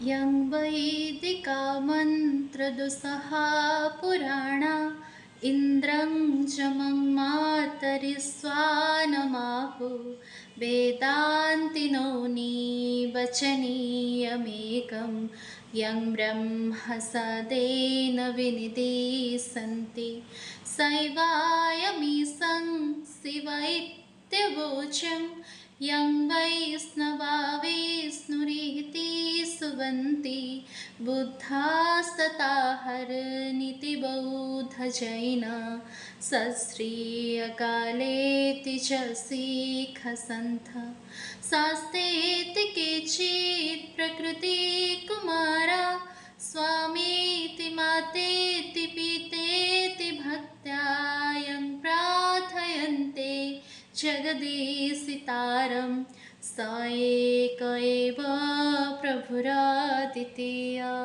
यं वैदिका मन्त्रदुसहा पुराणा इन्द्रं च मन्मातरिस्वानमाहु वेदान्तिनो निवचनीयमेकं यं ब्रह्मसदेन विनिदिशन्ति सैवायमीशं शिव इत्यवोचं यं वैष्णवा विष्णुरिति सुवन्ति बुद्धास्तथा हरनिति बौद्धजैन सश्री अकालेति च सिखसन्थ शास्तेति केचित् प्रकृतिकुमारा स्वामीति मातेति पितेति भक्त्या यं प्रार्थयन्ते जगदीशितारं स एक एव प्रभुरादितीयः।